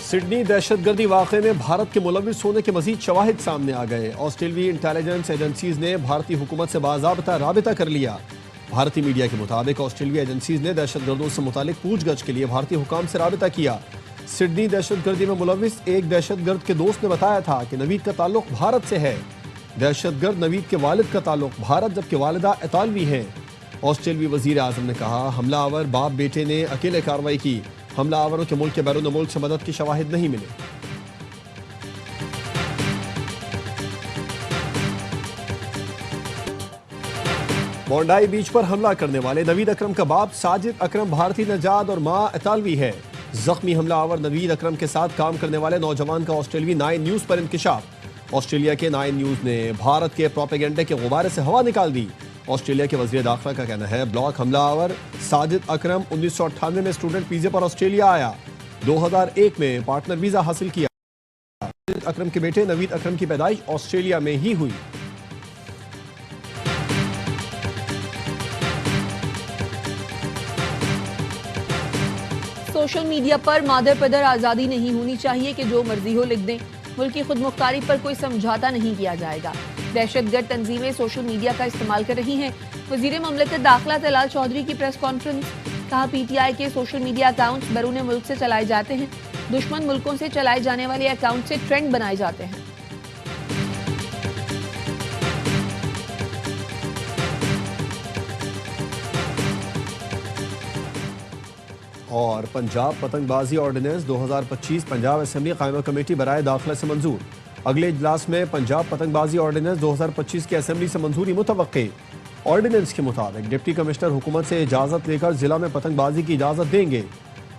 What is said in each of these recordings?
Sydney دہشت گردی واقعے میں بھارت کے ملوث ہونے کے مزید شواہد سامنے آ گئے۔ آسٹریلوی انٹیلیجنس ایجنسیز نے بھارتی حکومت سے باضابطہ رابطہ کر لیا۔ بھارتی میڈیا کے مطابق آسٹریلوی ایجنسیز نے دہشت گردوں سے متعلق پوچھ گچھ کے لیے بھارتی حکام سے رابطہ کیا۔ سڈنی دہشت گردی میں ملوث ایک دہشت گرد کے دوست نے بتایا تھا کہ نوید کا تعلق بھارت سے ہے۔ دہشت گرد نوید کے والد کا تعلق بھارت جبکہ والدہ اطالوی ہیں۔ آسٹریلوی وزیر اعظم نے کہا حملہ آور باپ بیٹے نے اکیلے کارروائی کی، حملہ آوروں کے ملک کے بیرون ملک سے مدد کے شواہد نہیں ملے۔ بونڈائی بیچ پر حملہ کرنے والے نوید اکرم کا باپ ساجد اکرم بھارتی نژاد اور ماں اطالوی ہے۔ زخمی حملہ آور نوید اکرم کے ساتھ کام کرنے والے نوجوان کا آسٹریلوی 9 نیوز پر انکشاف۔ آسٹریلیا کے 9 نیوز نے بھارت کے پروپیگنڈے کے غبارے سے ہوا نکال دی۔ آسٹریلیا کے وزیر داخلہ کا کہنا ہے بلاک حملہ آور ساجد اکرم 1998 میں اسٹوڈنٹ ویزے پر آسٹریلیا آیا، 2001 میں پارٹنر ویزا حاصل کیا۔ ساجد اکرم کے بیٹے نوید اکرم کی پیدائش آسٹریلیا میں ہی ہوئی۔ سوشل میڈیا پر مادر پدر آزادی نہیں ہونی چاہیے کہ جو مرضی ہو لکھ دیں، ملک کی خود مختاری پر کوئی سمجھاتا نہیں کیا جائے گا۔ دہشت گرد تنظیمیں سوشل میڈیا کا استعمال کر رہی ہیں۔ وزیر مملکت داخلہ طلال چودھری کی پریس کانفرنس، کہا پی ٹی آئی کے سوشل میڈیا اکاؤنٹس بیرون ملک سے چلائے جاتے ہیں، دشمن ملکوں سے چلائے جانے والے اکاؤنٹ سے ٹرینڈ بنائے جاتے ہیں۔ اور پنجاب پتنگ بازی آرڈیننس 2025 پنجاب اسمبلی قائمہ کمیٹی برائے داخلہ سے منظور۔ اگلے اجلاس میں پنجاب پتنگ بازی آرڈیننس 2025 کی اسمبلی سے منظوری متوقع۔ آرڈیننس کے مطابق ڈپٹی کمشنر حکومت سے اجازت لے کر ضلع میں پتنگ بازی کی اجازت دیں گے۔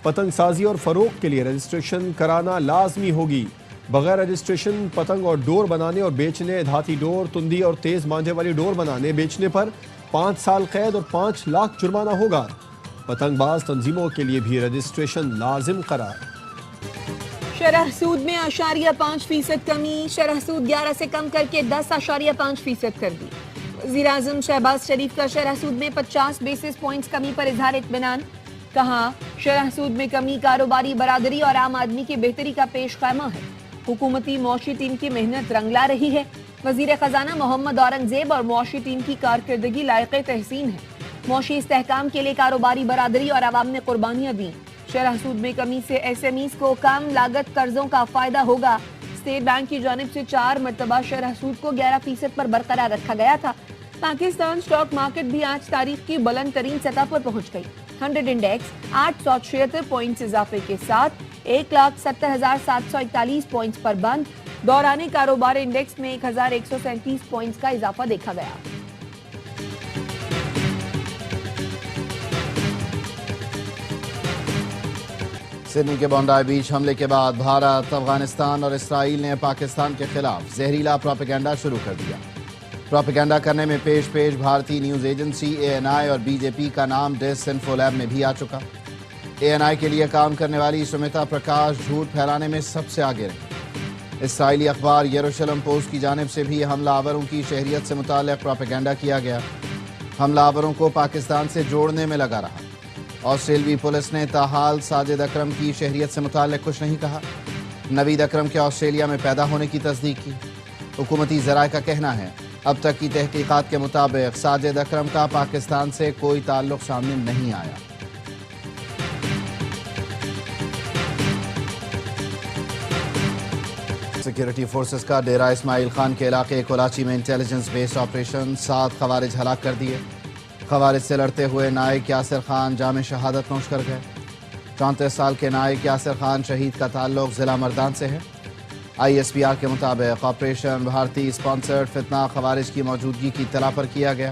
پتنگ سازی اور فروخت کے لیے رجسٹریشن کرانا لازمی ہوگی۔ بغیر رجسٹریشن پتنگ اور ڈور بنانے اور بیچنے، دھاتی ڈور، تندی اور تیز مانجے والی ڈور بنانے بیچنے پر 5 سال قید اور 5 لاکھ جرمانہ ہوگا۔ پتنگ باز تنظیموں کے لیے بھی رجسٹریشن لازم قرار۔ شرح سود میں 0.5% کمی، شرح سود 11 سے کم کر کے 10.5% کر دی۔ وزیر اعظم شہباز شریف کا شرح سود میں 50 بیسس پوائنٹس کمی پر اظہار اطمینان، کہا شرح سود میں کمی کاروباری برادری اور عام آدمی کی بہتری کا پیش خیمہ ہے۔ حکومتی معاشی ٹیم کی محنت رنگ لا رہی ہے۔ وزیر خزانہ محمد اورنگزیب اور معاشی ٹیم کی کارکردگی لائق تحسین ہے۔ معاشی استحکام کے لیے کاروباری برادری اور عوام نے قربانیاں دیں۔ شرح سود میں کمی سے ایس ایم ایز کو کم لاگت قرضوں کا فائدہ ہوگا۔ اسٹیٹ بینک کی جانب سے 4 مرتبہ شرح سود کو 11% پر برقرار رکھا گیا تھا۔ پاکستان سٹاک مارکیٹ بھی آج تاریخ کی بلند ترین سطح پر پہنچ گئی۔ 100 انڈیکس 876 پوائنٹس اضافے کے ساتھ 1,70,741 پوائنٹس پر بند۔ دوران کاروبار انڈیکس میں 1,137 پوائنٹس کا اضافہ دیکھا گیا۔ سڈنی کے بونڈائی بیچ حملے کے بعد بھارت، افغانستان اور اسرائیل نے پاکستان کے خلاف زہریلا پروپیگنڈا شروع کر دیا۔ پروپیگنڈا کرنے میں پیش بھارتی نیوز ایجنسی ANI اور بی جے پی کا نام ڈس انفو لیب میں بھی آ چکا۔ ANI کے لیے کام کرنے والی سمیتا پرکاش جھوٹ پھیلانے میں سب سے آگے رہی۔ اسرائیلی اخبار یروشلم پوسٹ کی جانب سے بھی حملہ آوروں کی شہریت سے متعلق پروپیگنڈا کیا گیا۔ حملہ آوروں کو پاکستان سے جوڑنے میں لگا رہا۔ آسٹریلوی پولیس نے تاحال ساجد اکرم کی شہریت سے متعلق کچھ نہیں کہا۔ نوید اکرم کے آسٹریلیا میں پیدا ہونے کی تصدیق کی۔ حکومتی ذرائع کا کہنا ہے اب تک کی تحقیقات کے مطابق ساجد اکرم کا پاکستان سے کوئی تعلق سامنے نہیں آیا۔ سیکیورٹی فورسز کا ڈیرہ اسماعیل خان کے علاقے کولاچی میں انٹیلیجنس بیسڈ آپریشن، 7 خوارج ہلاک کر دیے۔ خوارج سے لڑتے ہوئے نائک یاسر خان جام شہادت نوش کر گئے۔ 34 سال کے نائک یاسر خان شہید کا تعلق ضلع مردان سے ہے۔ ISPR کے مطابق آپریشن بھارتی اسپانسرڈ فتنہ خوارج کی موجودگی کی اطلاع پر کیا گیا۔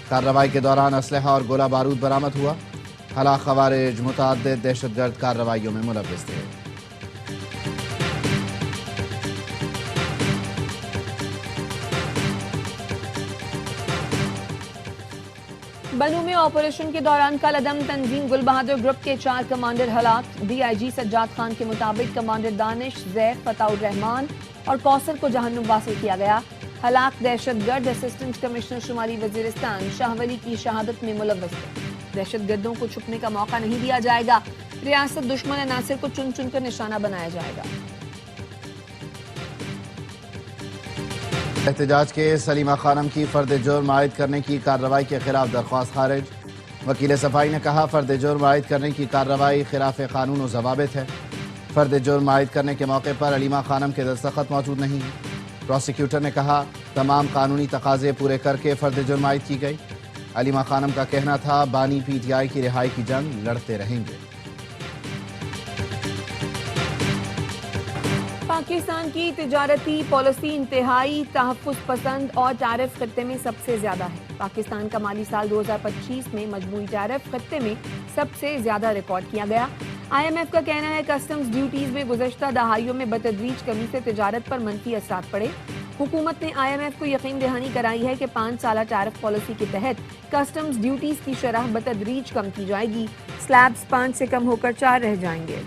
کارروائی کے دوران اسلحہ اور گولہ بارود برآمد ہوا۔ ہلاک خوارج متعدد دہشت گرد کارروائیوں میں ملوث تھے۔ بنو میں آپریشن کے دوران کل عدم تنظیم گل بہادر گروپ کے 4 کمانڈر ہلاک۔ DIG سجاد خان کے مطابق کمانڈر دانش، زیف، فتح الرحمان اور کوثر کو جہنم واصل کیا گیا۔ ہلاک دہشت گرد اسسٹنٹ کمشنر شمالی وزیرستان شاہ ولی کی شہادت میں ملوث تھے۔ دہشت گردوں کو چھپنے کا موقع نہیں دیا جائے گا۔ रियासत दुश्मन अनासिर को चुन चुन कर निशाना बनाया जाएगा। एहतजाज के सलीमा खानम की फर्द जुर्म आयद करने की कार्रवाई के खिलाफ दरख्वास्त खारिज। वकील सफाई ने कहा फर्द जुर्म आयद करने की कार्रवाई खिलाफ कानून व ज़वाबित है। फर्द जुर्म आयद करने के मौके पर अलीमा खानम के दस्तखत मौजूद नहीं है। प्रोसिक्यूटर ने कहा तमाम कानूनी तकाजे पूरे करके फर्द जुर्म आयद की गई। अलीमा खानम का कहना था बानी PTI की रिहाई की जंग लड़ते रहेंगे। पाकिस्तान की तिजारती पॉलिसी इंतहाई तहफ़्फ़ुज़ पसंद और टैरिफ खत्ते में सबसे ज़्यादा है। पाकिस्तान का माली साल 2025 में मजमूई टैरिफ खत्ते में सबसे ज़्यादा रिकॉर्ड किया गया। IMF का कहना है कस्टम्स ड्यूटीज़ में गुज़श्ता दहाइयों में बतदरीज कमी से तिजारत पर मनफी असरात पड़े। हुकूमत ने IMF को यकीन दहानी कराई है कि 5 साला टैरिफ पॉलिसी के तहत कस्टम्स ड्यूटीज़ की शरह बतदरीज कम की जाएगी। स्लैब्स 5 से कम होकर 4 रह जाएंगे।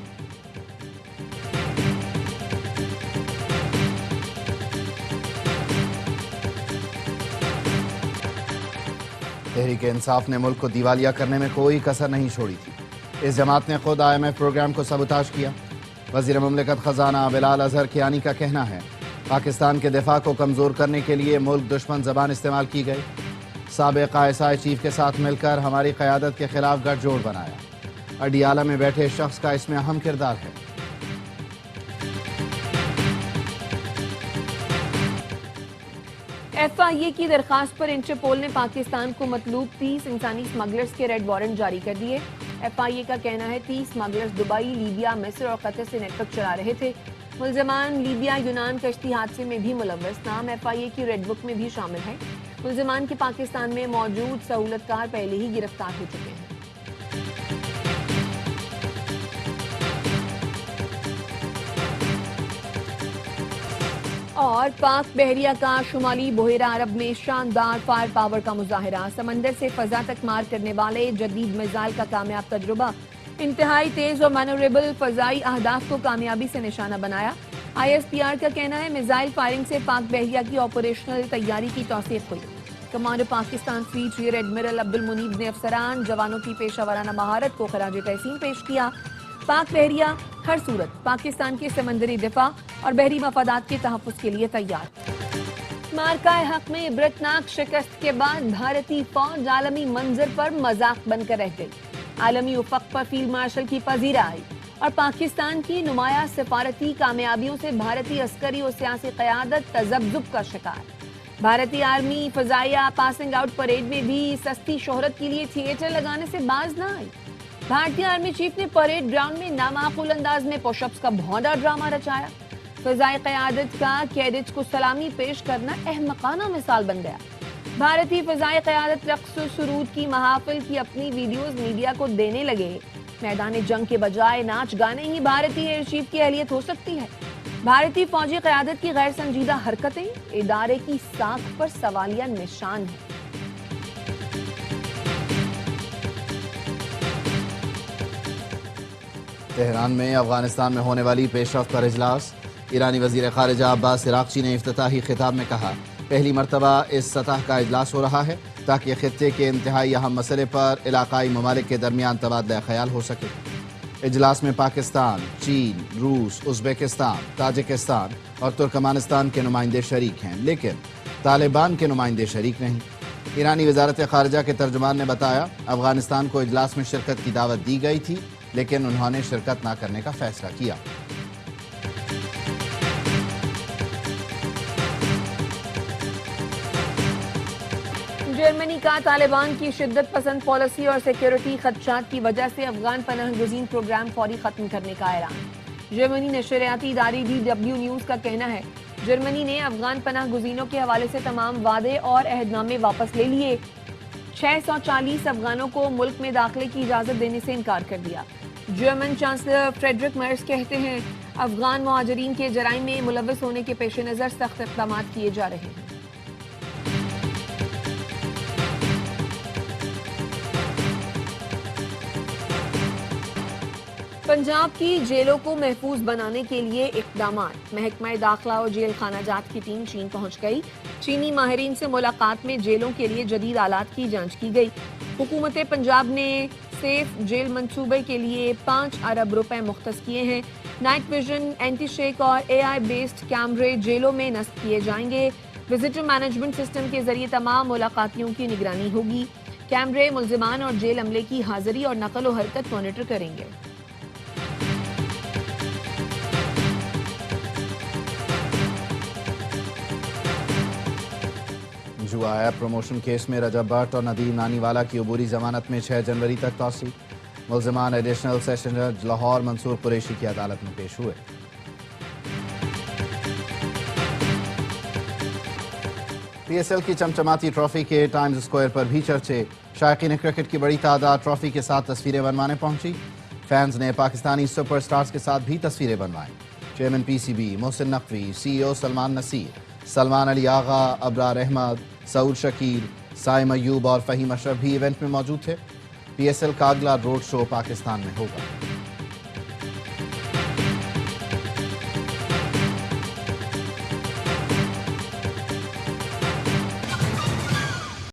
तहरीक इंसाफ ने मुल्क को दिवालिया करने में कोई कसर नहीं छोड़ी थी। इस जमात ने खुद IMF प्रोग्राम को सबूताज किया। वज़ीर मुमलिकत खजाना बिलाल अजहर कियानी का कहना है पाकिस्तान के दिफा को कमज़ोर करने के लिए मुल्क दुश्मन ज़बान इस्तेमाल की गई। साबिक़ ISI चीफ के साथ मिलकर हमारी क़यादत के खिलाफ गठजोड़ बनाया। अडियाला में बैठे शख्स का इसमें अहम किरदार है। FIA की दरखास्त पर इंटरपोल ने पाकिस्तान को मतलूब 30 इंसानी स्मगलर्स के रेड वारंट जारी कर दिए। FIA का कहना है 30 स्मगलर्स दुबई, लीबिया, मिस्र और कतर से नेटवर्क चला रहे थे। मुल्ज़िमान लीबिया यूनान कश्ती हादसे में भी मुलव्वस। नाम FIA की रेड बुक में भी शामिल है। मुल्ज़िमान के पाकिस्तान में मौजूद सहूलतकार पहले ही गिरफ्तार हो चुके हैं। और पाक बहरिया का शुमाली बहेरा अरब में शानदार फायर पावर का मुजाहिरा। समंदर से फजा तक मार करने वाले जदीद मिसाइल का कामयाब तजुर्बा। इंतहाई तेज और मैनोरेबल फजाई अहदाफ को कामयाबी से निशाना बनाया। ISPR का कहना है मिसाइल फायरिंग से पाक बहरिया की ऑपरेशनल तैयारी की तौसीक हुई। Commander Pakistan fleet rear admiral Abdul Munib ने अफसरान जवानों की पेशावराना महारत को खराज तहसीन पेश किया। पाक बहरिया हर सूरत पाकिस्तान के समंदरी दिफा और बहरी मफादात के तहफ़्फ़ुज़ के लिए तैयार। मार्का हक में इबरतनाक शिकस्त के बाद भारतीय फौज आलमी मंजर पर मजाक बनकर रह गई। आलमी उफक पर फील्ड मार्शल की पजीरा आई और पाकिस्तान की नुमाया सिफारती कामयाबियों से भारतीय अस्करी और सियासी क़यादत तज़ब्ज़ुब का शिकार। भारतीय आर्मी फ़ज़ाइया पासिंग आउट परेड में भी सस्ती शोहरत के लिए थिएटर लगाने से बाज ना आई। भारतीय आर्मी चीफ ने परेड ग्राउंड में नामाकूल अंदाज में पुशअप्स का भौंडा ड्रामा रचाया। फ़ज़ाई क़यादत का कैडेट्स को सलामी पेश करना अहमकाना मिसाल बन गया। भारतीय फ़ज़ाई क़यादत रक़्स और सुरूद की महाफिल की अपनी वीडियोज़ मीडिया को देने लगे। मैदान जंग के बजाय नाच गाने ही भारतीय एयर चीफ की अहलियत हो सकती है। भारतीय फौजी क़यादत की गैर संजीदा हरकतें इदारे की साख पर सवालिया निशान है। तेहरान में अफगानिस्तान में होने वाली पेशरफ्त पर इजलास। ईरानी वज़ीर ख़ारिजा अब्बास इराक़ची ने इफ्तिताही खिताब में कहा पहली मरतबा इस सतह का इजलास हो रहा है ताकि खित्ते के इंतहाई अहम मसले पर इलाक़ाई ममालिक के दरमियान तबादला ख्याल हो सके। इजलास में पाकिस्तान, चीन, रूस, उज़्बेकिस्तान, ताजिकिस्तान और तुर्कमानिस्तान के नुमाइंदे शरीक हैं, लेकिन तालिबान के नुमाइंदे शरीक नहीं। ईरानी वज़ारत ख़ारिजा के तर्जुमान ने बताया अफगानिस्तान को इजलास में शिरकत की दावत दी गई थी, लेकिन उन्होंने शिरकत न करने का फैसला किया। जर्मनी का तालिबान की शिद्दत पसंद पॉलिसी और सिक्योरिटी खदशात की वजह से अफगान पनाह गुज़ीन प्रोग्राम फौरी खत्म करने का ऐलान। जर्मनी नशरियाती इदारे DW न्यूज़ का कहना है जर्मनी ने अफगान पनाह गुज़ीनों के हवाले से तमाम वादे और अहदनामे वापस ले लिए। 640 अफगानों को मुल्क में दाखिले की इजाज़त देने से इनकार कर दिया। जर्मन चांसलर फ्रेडरिक मर्स कहते हैं अफगान मुहाजिरीन के जराइम में मुलव्वस होने के पेश नज़र सख्त इक़दाम किए जा रहे हैं। पंजाब की जेलों को महफूज बनाने के लिए इक़दामात। महकमा दाखिला और जेल खाना जात की टीम चीन पहुंच गई। चीनी माहिरीन से मुलाकात में जेलों के लिए जदीद आलात की जांच की गई। हुकूमत पंजाब ने सेफ जेल मंसूबे के लिए 5 अरब रुपए मुख्तस किए हैं। नाइट विजन, एंटी शेक और AI बेस्ड कैमरे जेलों में नस्ब किए जाएंगे। विजिटर मैनेजमेंट सिस्टम के जरिए तमाम मुलाकातियों की निगरानी होगी। कैमरे मुल्जिमान और जेल अमले की हाजिरी और नकल व हरकत मॉनिटर करेंगे। जुआ ऐप प्रमोशन केस में रजब भट्ट और नदीम नानीवाला की अबूरी जमानत में 6 जनवरी तक तौसी। मुल्जिमान एडिशनल सेशन जज लाहौर मंसूर कुरैशी की अदालत में पेश हुए। PSL की चमचमाती ट्रॉफी के टाइम्स स्क्वायर पर भी चर्चे। शायकीन क्रिकेट की बड़ी तादाद ट्रॉफी के साथ तस्वीरें बनवाने पहुंची। फैंस ने पाकिस्तानी सुपरस्टार्स के साथ भी तस्वीरें बनवाई। Chairman PCB Mohsin Naqvi, CEO Salman Naseer, Salman Ali Agha, Abrar Ahmed, Saud Shakeel, Saim Ayub और फहीम अशरफ भी इवेंट में मौजूद थे। PSL का अगला रोड शो पाकिस्तान में होगा।